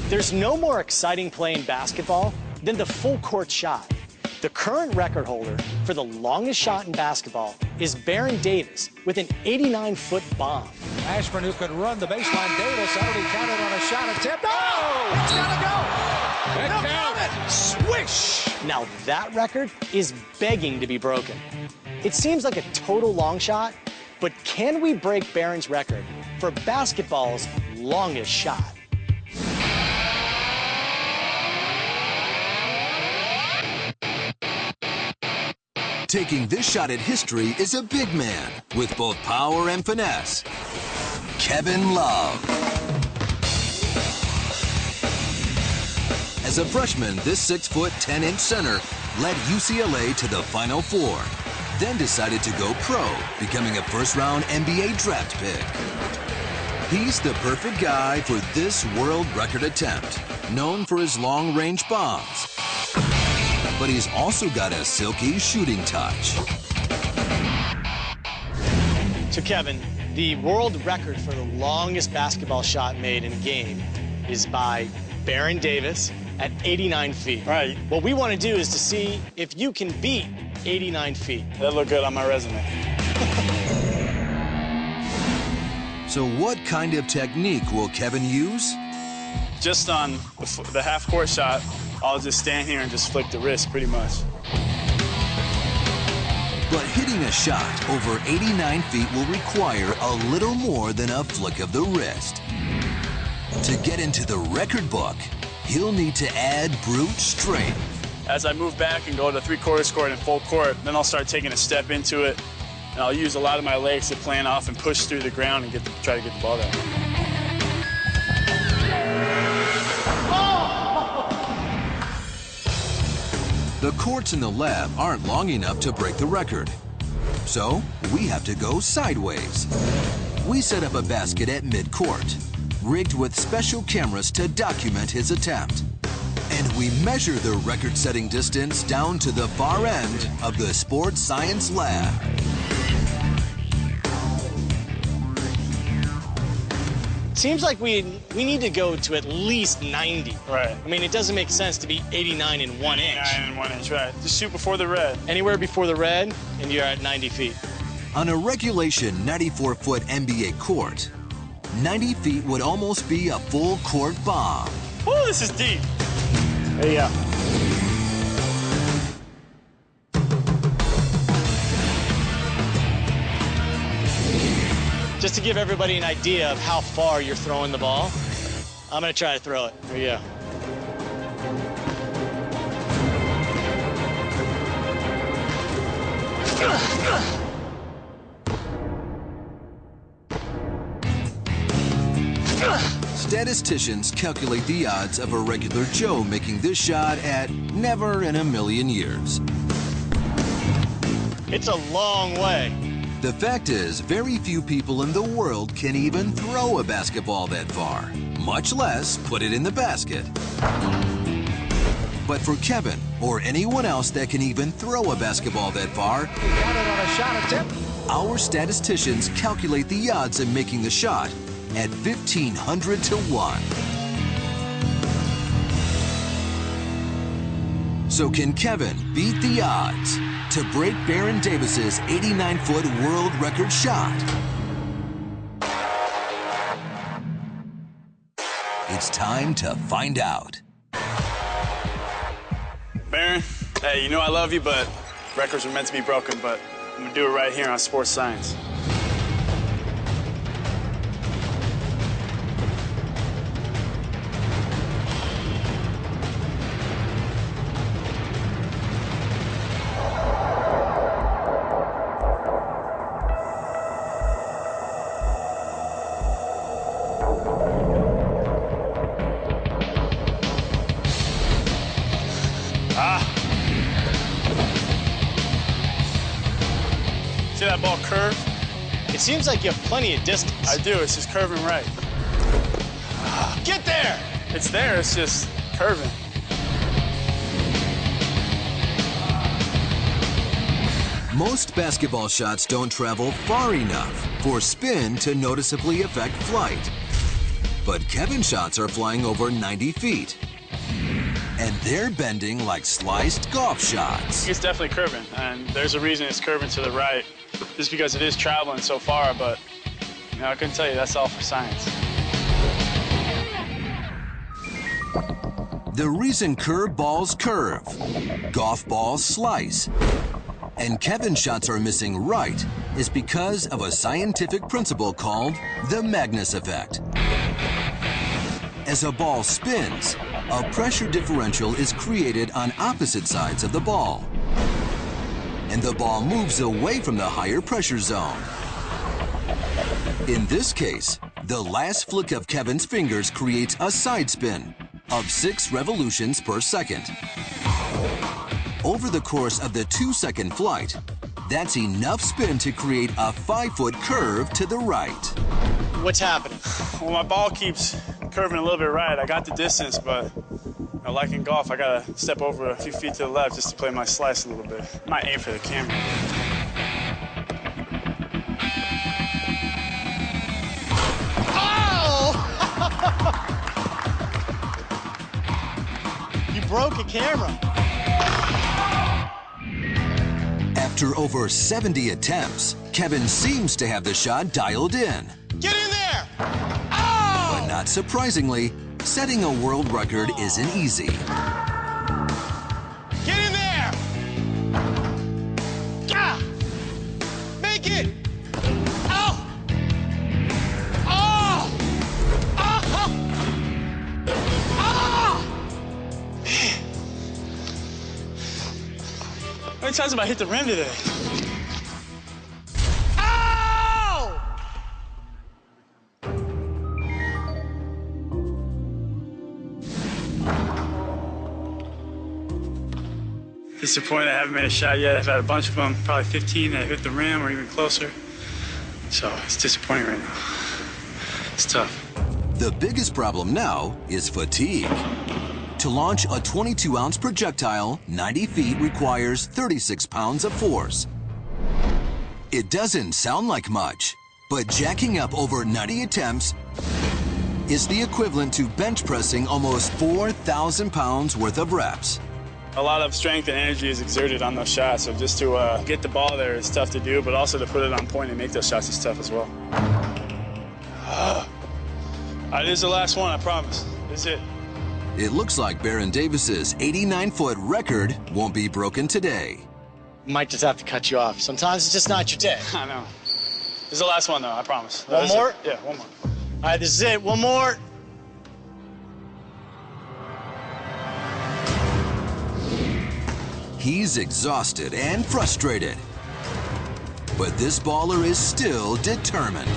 There's no more exciting play in basketball than the full court shot. The current record holder for the longest shot in basketball is Baron Davis with an 89-foot bomb. Ashburn, who could run the baseline. Davis already counted on a shot attempt. Oh! It's gotta go! That counted! Swish! Now that record is begging to be broken. It seems like a total long shot, but can we break Baron's record for basketball's longest shot? Taking this shot at history is a big man with both power and finesse. Kevin Love. As a freshman, this 6-foot, 10-inch center led UCLA to the Final Four, then decided to go pro, becoming a first-round NBA draft pick. He's the perfect guy for this world record attempt, known for his long-range bombs. But he's also got a silky shooting touch. So Kevin, the world record for the longest basketball shot made in a game is by Baron Davis at 89 feet. Right. What we want to do is to see if you can beat 89 feet. That look good on my resume. So what kind of technique will Kevin use? Just on the half-court shot, I'll just stand here and just flick the wrist, pretty much. But hitting a shot over 89 feet will require a little more than a flick of the wrist. To get into the record book, he'll need to add brute strength. As I move back and go to three-quarters court and full court, then I'll start taking a step into it, and I'll use a lot of my legs to plant off and push through the ground and try to get the ball down. The courts in the lab aren't long enough to break the record. So we have to go sideways. We set up a basket at mid-court, rigged with special cameras to document his attempt. And we measure the record-setting distance down to the far end of the sports science lab. Seems like we need to go to at least 90. Right. I mean, it doesn't make sense to be 89 in 1 inch. 89 and 1 inch, right. Just shoot before the red. Anywhere before the red, and you're at 90 feet. On a regulation 94-foot NBA court, 90 feet would almost be a full court bomb. Oh, this is deep. There you go. Just to give everybody an idea of how far you're throwing the ball, I'm gonna try to throw it. Here you go. Statisticians calculate the odds of a regular Joe making this shot at never in a million years. It's a long way. The fact is, very few people in the world can even throw a basketball that far, much less put it in the basket. But for Kevin, or anyone else that can even throw a basketball that far, Counted on a shot attempt. our statisticians calculate the odds of making the shot at 1,500 to 1. So can Kevin beat the odds to break Baron Davis's 89-foot world record shot? It's time to find out. Baron, hey, you know I love you, but records are meant to be broken, but I'm gonna do it right here on Sports Science. See that ball curve? It seems like you have plenty of distance. I do, it's just curving right. Get there! It's there, it's just curving. Most basketball shots don't travel far enough for spin to noticeably affect flight. But Kevin's shots are flying over 90 feet. And they're bending like sliced golf shots. It's definitely curving, and there's a reason it's curving to the right, just because it is traveling so far, but you know, I couldn't tell you, that's all for science. The reason curve balls curve, golf balls slice, and Kevin's shots are missing right is because of a scientific principle called the Magnus effect. As a ball spins, a pressure differential is created on opposite sides of the ball, and the ball moves away from the higher pressure zone. In this case, the last flick of Kevin's fingers creates a side spin of 6 revolutions per second. Over the course of the 2-second flight, that's enough spin to create a 5-foot curve to the right. What's happening? Well, my ball keeps curving a little bit right. I got the distance, but you know, like in golf, I gotta step over a few feet to the left just to play my slice a little bit. I might aim for the camera. Oh! You broke a camera. After over 70 attempts, Kevin seems to have the shot dialed in. Get in there! But not surprisingly, setting a world record isn't easy. Get in there! Gah! Make it! Oh! Oh! Oh! Oh! How many times have I hit the rim today? Oh! Disappointed I haven't made a shot yet. I've had a bunch of them, probably 15 that hit the rim or even closer. So it's disappointing right now. It's tough. The biggest problem now is fatigue. To launch a 22-ounce projectile 90 feet requires 36 pounds of force. It doesn't sound like much, but jacking up over 90 attempts is the equivalent to bench pressing almost 4,000 pounds worth of reps. A lot of strength and energy is exerted on those shots, so just to get the ball there is tough to do, but also to put it on point and make those shots is tough as well. This is the last one, I promise. This is it. It looks like Baron Davis's 89-foot record won't be broken today. Might just have to cut you off. Sometimes it's just not your day. I know. This is the last one, though, I promise. One more? Yeah, one more. All right, this is it. One more. He's exhausted and frustrated, but this baller is still determined.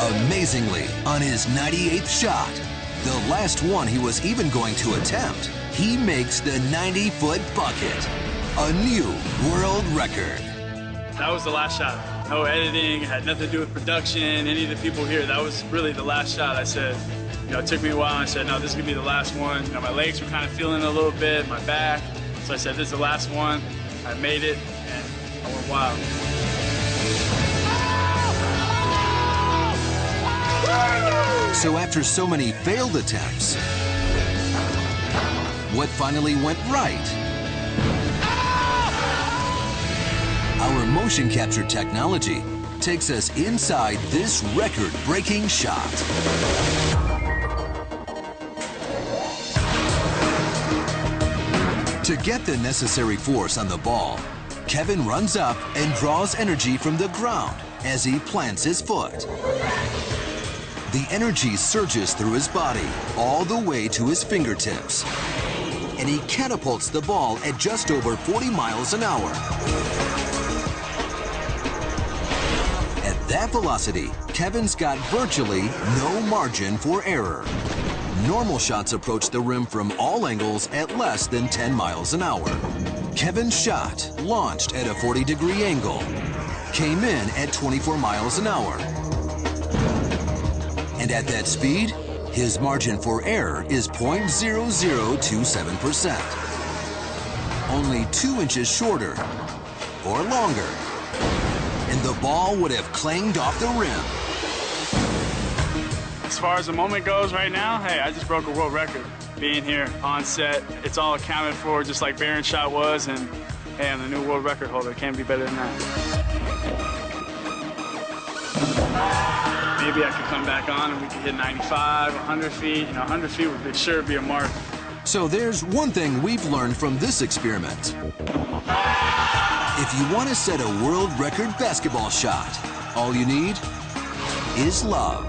Amazingly, on his 98th shot, the last one he was even going to attempt, he makes the 90-foot bucket, a new world record. That was the last shot. No editing, it had nothing to do with production, any of the people here. That was really the last shot. I said, you know, it took me a while, and I said, no, this is gonna be the last one. You know, my legs were kind of feeling it a little bit, my back. So I said, this is the last one. I made it, and I went wild. So after so many failed attempts, what finally went right? Our motion capture technology takes us inside this record-breaking shot. To get the necessary force on the ball, Kevin runs up and draws energy from the ground as he plants his foot. The energy surges through his body all the way to his fingertips. and he catapults the ball at just over 40 miles an hour. At that velocity, Kevin's got virtually no margin for error. Normal shots approach the rim from all angles at less than 10 miles an hour. Kevin's shot, launched at a 40-degree angle, came in at 24 miles an hour. And at that speed, his margin for error is 0.0027%. Only 2 inches shorter or longer, and the ball would have clanged off the rim. As far as the moment goes right now, hey, I just broke a world record. Being here on set, it's all accounted for, just like Barron's shot was, and hey, I'm the new world record holder. Can't be better than that. Maybe I could come back on and we could hit 95, 100 feet. 100 feet would sure be a mark. So there's one thing we've learned from this experiment. If you want to set a world record basketball shot, all you need is love.